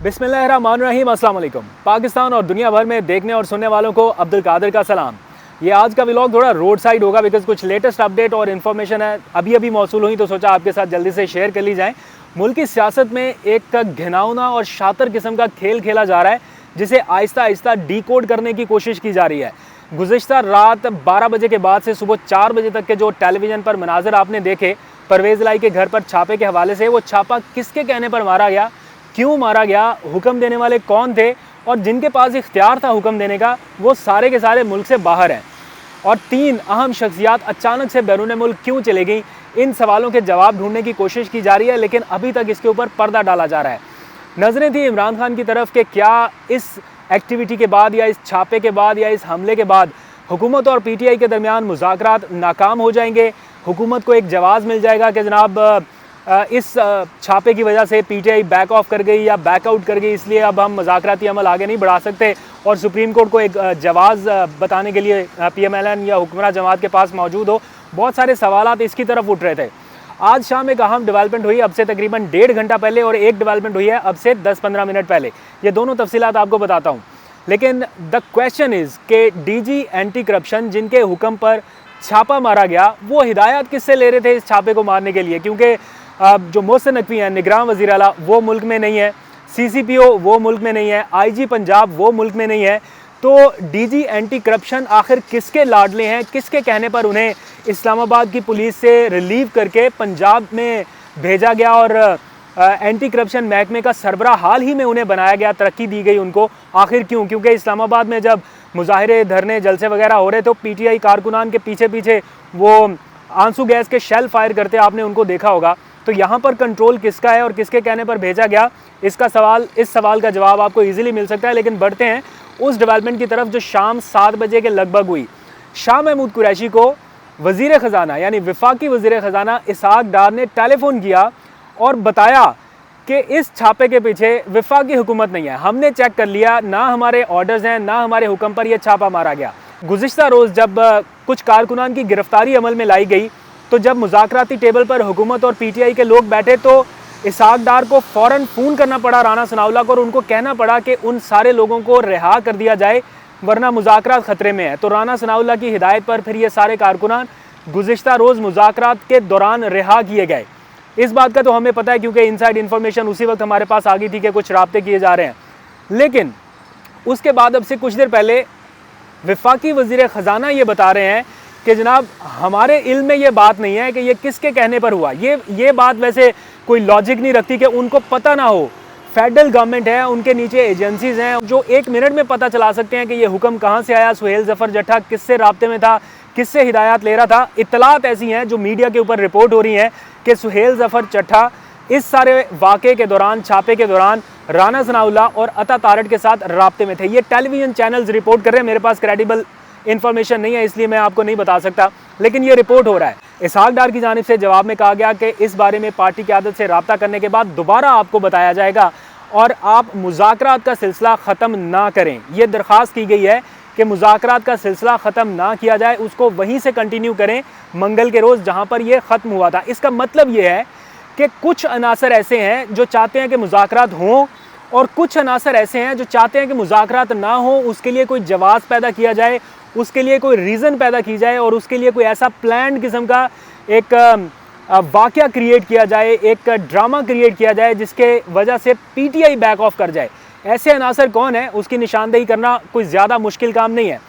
बिस्मिल्लाहिर्रहमानिर्रहीम, अस्सलाम वालेकुम। पाकिस्तान और दुनिया भर में देखने और सुनने वालों को अब्दुल कादिर का सलाम। ये आज का व्लॉग थोड़ा रोड साइड होगा बिकॉज कुछ लेटेस्ट अपडेट और इन्फॉर्मेशन है अभी मौसूल हुई, तो सोचा आपके साथ जल्दी से शेयर कर ली जाए। मुल्क की सियासत में एक घिनौना और शातिर किस्म का खेल खेला जा रहा है जिसे आहिस्ता आहिस्ता डिकोड करने की कोशिश की जा रही है। गुज़िश्ता रात 12 बजे के बाद से सुबह 4 बजे तक के जो टेलीविज़न पर मनाजर आपने देखे परवेज़ लाई के घर पर छापे के हवाले से, वो छापा किसके कहने पर मारा गया, क्यों मारा गया, हुक्म देने वाले कौन थे और जिनके पास इख्तियार था हुक्म देने का वो सारे के सारे मुल्क से बाहर हैं। और 3 अहम शख्सियात अचानक से बैरून मुल्क क्यों चले गई, इन सवालों के जवाब ढूंढने की कोशिश की जा रही है, लेकिन अभी तक इसके ऊपर पर्दा डाला जा रहा है। नज़रें थी इमरान खान की तरफ कि क्या इस एक्टिविटी के बाद या इस छापे के बाद या इस हमले के बाद हुकूमत और PTI के दरमियान मुज़ाकरात नाकाम हो जाएंगे, हुकूमत को एक जवाब मिल जाएगा कि जनाब इस छापे की वजह से PTI बैक ऑफ कर गई या बैकआउट कर गई, इसलिए अब हम मुज़ाकराती अमल आगे नहीं बढ़ा सकते और सुप्रीम कोर्ट को एक जवाब बताने के लिए PMLN या हुक्मरान जमात के पास मौजूद हो। बहुत सारे सवालात इसकी तरफ उठ रहे थे। आज शाम एक अहम डेवलपमेंट हुई अब से तकरीबन 1.5 घंटा पहले, और एक डेवलपमेंट हुई है अब से 10-15 मिनट पहले। ये दोनों तफसीलात आपको बताता हूँ, लेकिन द क्वेश्चन इज़ के DG एंटी करप्शन जिनके हुक्म पर छापा मारा गया वो हिदायत किससे ले रहे थे इस छापे को मारने के लिए, क्योंकि जो मोहसिन नकवी हैं निगरान वज़ीर आला वो मुल्क में नहीं है, CCPO वो मुल्क में नहीं है, IG पंजाब वो मुल्क में नहीं है, तो DG एंटी करप्शन आखिर किसके लाडले हैं, किसके कहने पर उन्हें इस्लामाबाद की पुलिस से रिलीव करके पंजाब में भेजा गया और एंटी करप्शन महकमे का सरबराह हाल ही में उन्हें बनाया गया, तरक्की दी गई उनको। आखिर क्यों? क्योंकि इस्लामाबाद में जब मुजाहरे, धरने, जलसे वगैरह हो रहे तो PTI कारकुनान के पीछे पीछे वो आंसू गैस के शेल फायर करते आपने उनको देखा होगा। तो यहाँ पर कंट्रोल किसका है और किसके कहने पर भेजा गया, इस सवाल का जवाब आपको इजीली मिल सकता है। लेकिन बढ़ते हैं उस डेवलपमेंट की तरफ जो शाम 7 बजे के लगभग हुई। शाह महमूद कुरैशी को वज़ीर ख़जाना यानी वफाकी वज़ीर ख़जाना इसहाक डार ने टेलीफोन किया और बताया कि इस छापे के पीछे वफाकी हुकूमत नहीं है, हमने चेक कर लिया, ना हमारे ऑर्डर्स हैं ना हमारे हुक्म पर यह छापा मारा गया। गुज़िश्ता रोज़ जब कुछ कारकुनान की गिरफ्तारी अमल में लाई गई तो जब मुज़ाकराती टेबल पर हुकूमत और PTI के लोग बैठे तो इसहाक डार को फ़ौरन फ़ोन करना पड़ा राना सनाउल्लाह को और उनको कहना पड़ा कि उन सारे लोगों को रिहा कर दिया जाए वरना मुज़ाकरात ख़तरे में है। तो राना सनाउल्लाह की हिदायत पर फिर ये सारे कारकुनान गुज़िश्ता रोज़ मुज़ाकरात के दौरान रिहा किए गए। इस बात का तो हमें पता है क्योंकि इनसाइड इन्फॉर्मेशन उसी वक्त हमारे पास आ गई थी कि कुछ राब्ते किए जा रहे हैं। लेकिन उसके बाद अब से कुछ देर पहले वफाकी वज़ीर ख़जाना ये बता रहे हैं कि जनाब हमारे इल्म में ये बात नहीं है कि ये किसके कहने पर हुआ। ये बात वैसे कोई लॉजिक नहीं रखती कि उनको पता ना हो। फेडरल गवर्नमेंट है, उनके नीचे एजेंसीज हैं जो 1 मिनट में पता चला सकते हैं कि ये हुक्म कहाँ से आया, सुहेल ज़फ़र जट्टा किससे राब्ते में था, किससे हिदायत ले रहा था। इत्तलात ऐसी हैं जो मीडिया के ऊपर रिपोर्ट हो रही हैं कि सुहेल ज़फ़र जट्टा इस सारे वाक़े के दौरान, छापे के दौरान राना सनाउल्लाह और अता तारड़ के साथ राब्ते में थे। ये टेलीविज़न चैनल्स रिपोर्ट कर रहे हैं, मेरे पास क्रेडिबल इन्फॉर्मेशन नहीं है इसलिए मैं आपको नहीं बता सकता, लेकिन ये रिपोर्ट हो रहा है। इसहाक डार की जानिब से जवाब में कहा गया कि इस बारे में पार्टी क़यादत से रब्ता करने के बाद दोबारा आपको बताया जाएगा और आप मुज़ाकरात का सिलसिला ख़त्म ना करें। ये दरख्वास्त की गई है कि मुज़ाकरात का सिलसिला ख़त्म ना किया जाए, उसको वहीं से कंटिन्यू करें मंगल के रोज़ जहाँ पर यह ख़त्म हुआ था। इसका मतलब ये है कि कुछ अनासर ऐसे हैं जो चाहते हैं कि मुज़ाकरात हों और कुछ अनासर ऐसे हैं जो चाहते हैं कि मुज़ाकरात ना हो, उसके लिए कोई जवाब पैदा किया जाए, उसके लिए कोई रीज़न पैदा की जाए और उसके लिए कोई ऐसा प्लान किस्म का एक वाक़या क्रिएट किया जाए, एक ड्रामा क्रिएट किया जाए जिसके वजह से PTI बैक ऑफ कर जाए। ऐसे अनासर कौन है उसकी निशानदेही करना कोई ज़्यादा मुश्किल काम नहीं है।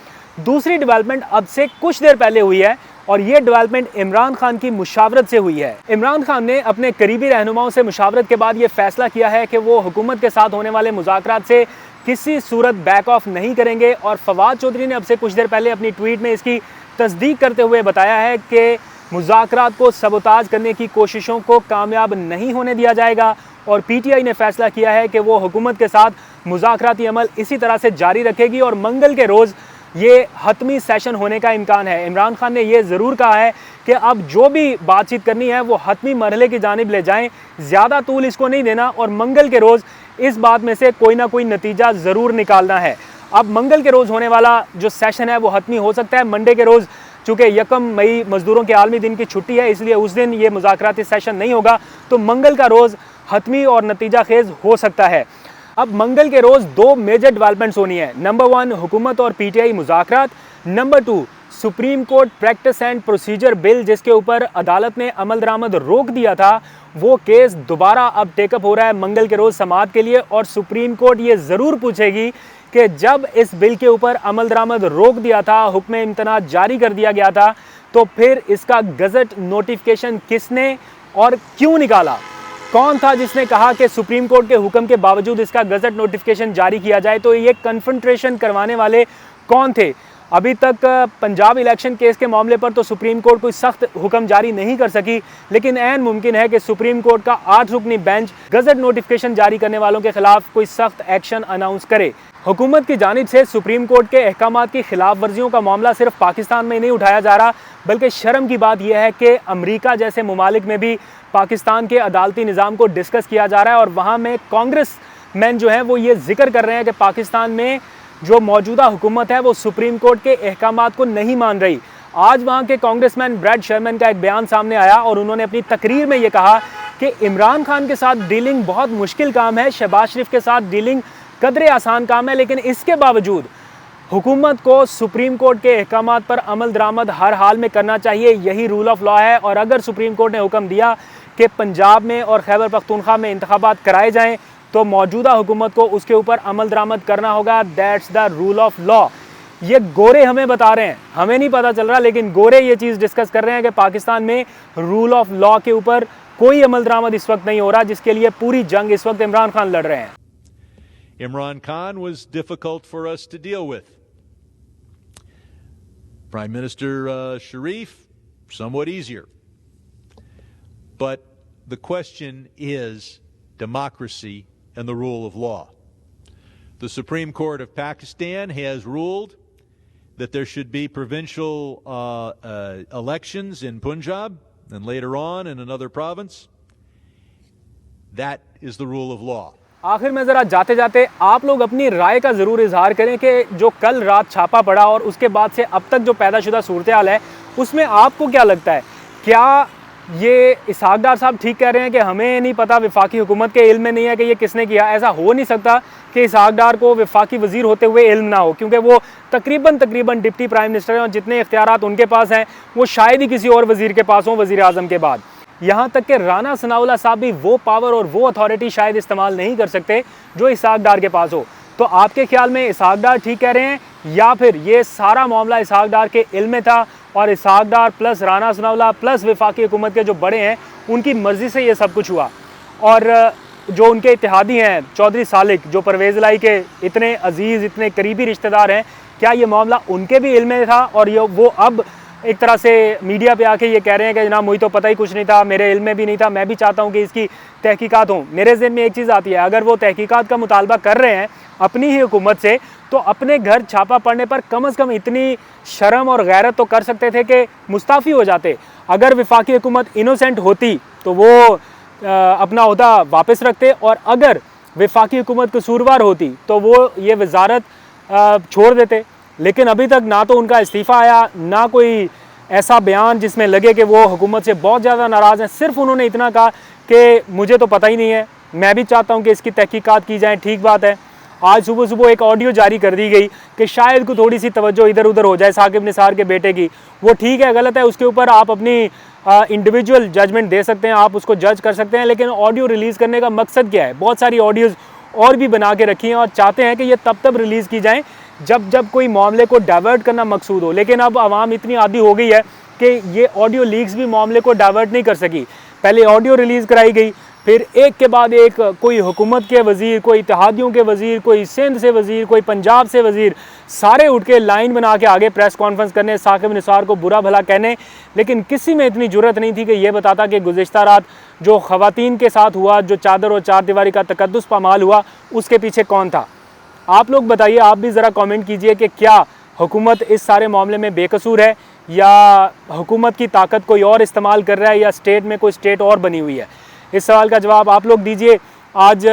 दूसरी डेवलपमेंट अब से कुछ देर पहले हुई है और ये डेवलपमेंट इमरान खान की मुशावरत से हुई है। इमरान खान ने अपने करीबी रहनुमाओं से मुशावरत के बाद ये फैसला किया है कि वो हुकूमत के साथ होने वाले मुज़ाकरात से किसी सूरत बैक ऑफ नहीं करेंगे और फवाद चौधरी ने अब से कुछ देर पहले अपनी ट्वीट में इसकी तस्दीक करते हुए बताया है कि मुज़ाकरात को सबोताज करने की कोशिशों को कामयाब नहीं होने दिया जाएगा और PTI ने फैसला किया है कि वो हुकूमत के साथ मुज़ाकराती अमल इसी तरह से जारी रखेगी और मंगल के रोज़ ये हतमी सेशन होने का इम्कान है। इमरान खान ने यह ज़रूर कहा है कि अब जो भी बातचीत करनी है वो हतमी मरहले की जानिब ले जाएं, ज़्यादा तूल इसको नहीं देना और मंगल के रोज़ इस बात में से कोई ना कोई नतीजा ज़रूर निकालना है। अब मंगल के रोज़ होने वाला जो सेशन है वो हतमी हो सकता है। मंडे के रोज़ चूँकि 1 मई मज़दूरों के आलमी दिन की छुट्टी है इसलिए उस दिन ये मुज़ाकराती सेशन नहीं होगा, तो मंगल का रोज़ हतमी और नतीजा खेज़ हो सकता है। अब मंगल के रोज दो मेजर डेवलपमेंट्स होनी है। नंबर 1 हुकूमत और पीटीआई मुज़ाकरात, number 2 supreme court practice and procedure bill जिसके ऊपर अदालत ने अमल दरामद रोक दिया था, वो केस दोबारा अब टेकअप हो रहा है मंगल के रोज समाअत के लिए। और सुप्रीम कोर्ट ये जरूर पूछेगी कि जब इस बिल के ऊपर अमल दरामद रोक दिया था, हुक्म इम्तना जारी कर दिया गया था, तो फिर इसका गजट नोटिफिकेशन किसने और क्यों निकाला? कौन था जिसने कहा कि सुप्रीम कोर्ट के हुक्म के बावजूद इसका गजट नोटिफिकेशन जारी किया जाए? तो ये कन्फ्रंट्रेशन करवाने वाले कौन थे? अभी तक पंजाब इलेक्शन केस के मामले पर तो सुप्रीम कोर्ट कोई सख्त हुक्म जारी नहीं कर सकी, लेकिन ऐन मुमकिन है कि सुप्रीम कोर्ट का 8 रुकनी बेंच गजट नोटिफिकेशन जारी करने वालों के खिलाफ कोई सख्त एक्शन अनाउंस करे। हुकूमत की जानिब से सुप्रीम कोर्ट के अहकामात की खिलाफ वर्जियों का मामला सिर्फ पाकिस्तान में नहीं उठाया जा रहा, बल्कि शर्म की बात यह है कि अमरीका जैसे ममालिक में भी पाकिस्तान के अदालती निज़ाम को डिस्कस किया जा रहा है। और वहाँ में कांग्रेस मैन जो हैं वो ये जिक्र कर रहे हैं कि पाकिस्तान में जो मौजूदा हुकूमत है वो सुप्रीम कोर्ट के अहकामात को नहीं मान रही। आज वहाँ के कांग्रेसमैन ब्रैड शर्मन का एक बयान सामने आया और उन्होंने अपनी तकरीर में ये कहा कि इमरान खान के साथ डीलिंग बहुत मुश्किल काम है, शहबाज शरीफ के साथ डीलिंग कदरे आसान काम है, लेकिन इसके बावजूद हुकूमत को सुप्रीम कोर्ट के अहकामात पर अमल दरामद हर हाल में करना चाहिए। यही रूल ऑफ लॉ है। और अगर सुप्रीम कोर्ट ने हुक्म दिया कि पंजाब में और खैबर पख्तूनख्वा में इंतखाबात कराए जाएं, तो मौजूदा हुकूमत को उसके ऊपर अमल दरामद करना होगा। That's the rule of law. ये गोरे हमें बता रहे हैं, हमें नहीं पता चल रहा, लेकिन गोरे ये चीज़ डिस्कस कर रहे हैं कि पाकिस्तान में रूल ऑफ लॉ के ऊपर कोई अमल दरामद इस वक्त नहीं हो रहा, जिसके लिए पूरी जंग इस वक्त इमरान खान लड़ रहे हैं। Imran Khan was difficult for us to deal with. Prime Minister Sharif, somewhat easier. But the question is democracy and the rule of law. The Supreme Court of Pakistan has ruled that there should be provincial elections in Punjab and later on in another province. That is the rule of law. आखिर में ज़रा जाते जाते आप लोग अपनी राय का ज़रूर इजहार करें कि जो कल रात छापा पड़ा और उसके बाद से अब तक जो पैदाशुदा सूरत हाल है, उसमें आपको क्या लगता है? क्या ये इसहाक डार साहब ठीक कह रहे हैं कि हमें नहीं पता, वफाकी हुकूमत के इल्म में नहीं है कि ये किसने किया? ऐसा हो नहीं सकता कि इसहाक डार को वफाकी वज़ीर होते हुए इल्म ना हो, क्योंकि वो तकरीबन डिप्टी प्राइम मिनिस्टर हैं और जितने इख्तियारात उनके पास हैं वो शायद ही किसी और वज़ीर के पास हों वज़ीर आज़म के बाद। यहाँ तक कि राना सनाउल्लाह साहब भी वो पावर और वो अथॉरिटी शायद इस्तेमाल नहीं कर सकते जो इसहाक डार के पास हो। तो आपके ख्याल में इसहाक डार ठीक कह रहे हैं या फिर ये सारा मामला इसहाक डार के इल्म में था और इसहाक डार प्लस राना सनाउल्लाह प्लस वफाकी हुकूमत के जो बड़े हैं उनकी मर्ज़ी से ये सब कुछ हुआ? और जो उनके इत्तेहादी हैं चौधरी सालिक, जो परवेज़ इलाही के इतने अजीज़ इतने करीबी रिश्तेदार हैं, क्या ये मामला उनके भी इल्म में था और ये वो अब एक तरह से मीडिया पे आके ये कह रहे हैं कि जनाब मुझे तो पता ही कुछ नहीं था, मेरे इल्म में भी नहीं था, मैं भी चाहता हूँ कि इसकी तहकीकात हों? मेरे ज़हन में एक चीज़ आती है, अगर वो तहकीकात का मुतालबा कर रहे हैं अपनी ही हुकूमत से, तो अपने घर छापा पड़ने पर कम से कम इतनी शर्म और गैरत तो कर सकते थे कि मुस्ताफ़ी हो जाते। अगर वफाकी हुकूमत इनोसेंट होती तो वो अपना ओहदा वापस रखते, और अगर वफाकी हुकूमत कसूरवार होती तो वो ये वजारत छोड़ देते। लेकिन अभी तक ना तो उनका इस्तीफ़ा आया, ना कोई ऐसा बयान जिसमें लगे कि वो हुकूमत से बहुत ज़्यादा नाराज़ हैं। सिर्फ उन्होंने इतना कहा कि मुझे तो पता ही नहीं है, मैं भी चाहता हूँ कि इसकी तहकीकात की जाए। ठीक बात है। आज सुबह एक ऑडियो जारी कर दी गई कि शायद को थोड़ी सी तवज्जो इधर उधर हो जाए साकिब निसार के बेटे की। वो ठीक है, गलत है, उसके ऊपर आप अपनी इंडिविजुअल जजमेंट दे सकते हैं, आप उसको जज कर सकते हैं, लेकिन ऑडियो रिलीज़ करने का मकसद क्या है? बहुत सारी ऑडियोज़ और भी बना के रखी हैं और चाहते हैं कि ये तब रिलीज़ की जाएँ जब कोई मामले को डाइवर्ट करना मकसूद हो। लेकिन अब आवाम इतनी आदी हो गई है कि ये ऑडियो लीक्स भी मामले को डाइवर्ट नहीं कर सकी। पहले ऑडियो रिलीज़ कराई गई, फिर एक के बाद एक कोई हुकूमत के वज़ीर, कोई इत्तेहादियों के वज़ीर, कोई सिंध से वज़ीर, कोई पंजाब से वज़ीर, सारे उठ के लाइन बना के आगे प्रेस कॉन्फ्रेंस करने, साकिब निसार को बुरा भला कहने। लेकिन किसी में इतनी जुर्रत नहीं थी कि ये बताता कि गुज़िश्ता रात जो ख़वातीन के साथ हुआ, जो चादर और चार दीवारी का तकद्दुस पामाल हुआ, उसके पीछे कौन था? आप लोग बताइए, आप भी ज़रा कमेंट कीजिए कि क्या हुकूमत इस सारे मामले में बेकसूर है या हुकूमत की ताकत कोई और इस्तेमाल कर रहा है या स्टेट में कोई स्टेट और बनी हुई है? इस सवाल का जवाब आप लोग दीजिए। आज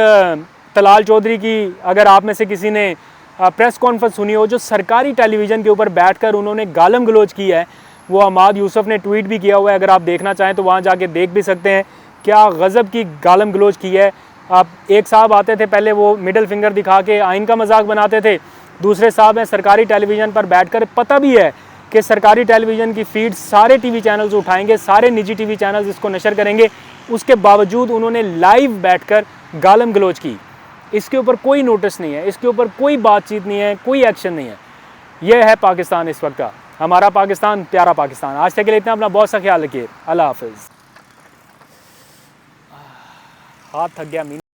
तलाल चौधरी की, अगर आप में से किसी ने प्रेस कॉन्फ्रेंस सुनी हो, जो सरकारी टेलीविज़न के ऊपर बैठकर उन्होंने गालम गलोच की है, वो हमाद यूसुफ ने ट्वीट भी किया हुआ है। अगर आप देखना चाहें तो वहाँ जाके देख भी सकते हैं। क्या गज़ब की गालम गलोच की है अब एक साहब आते थे पहले, वो मिडिल फिंगर दिखा के आइन का मजाक बनाते थे। दूसरे साहब हैं सरकारी टेलीविज़न पर बैठकर, पता भी है कि सरकारी टेलीविज़न की फीड सारे टीवी चैनल्स उठाएंगे, सारे निजी टीवी चैनल्स इसको नशर करेंगे, उसके बावजूद उन्होंने लाइव बैठकर गालम गलोच की। इसके ऊपर कोई नोटिस नहीं है, इसके ऊपर कोई बातचीत नहीं है, कोई एक्शन नहीं है। यह है पाकिस्तान इस वक्त का, हमारा पाकिस्तान, प्यारा पाकिस्तान। आज तक के लिए इतना, अपना बहुत सा ख्याल रखिए। अल्लाह हाफिज़। हाथ थक गया।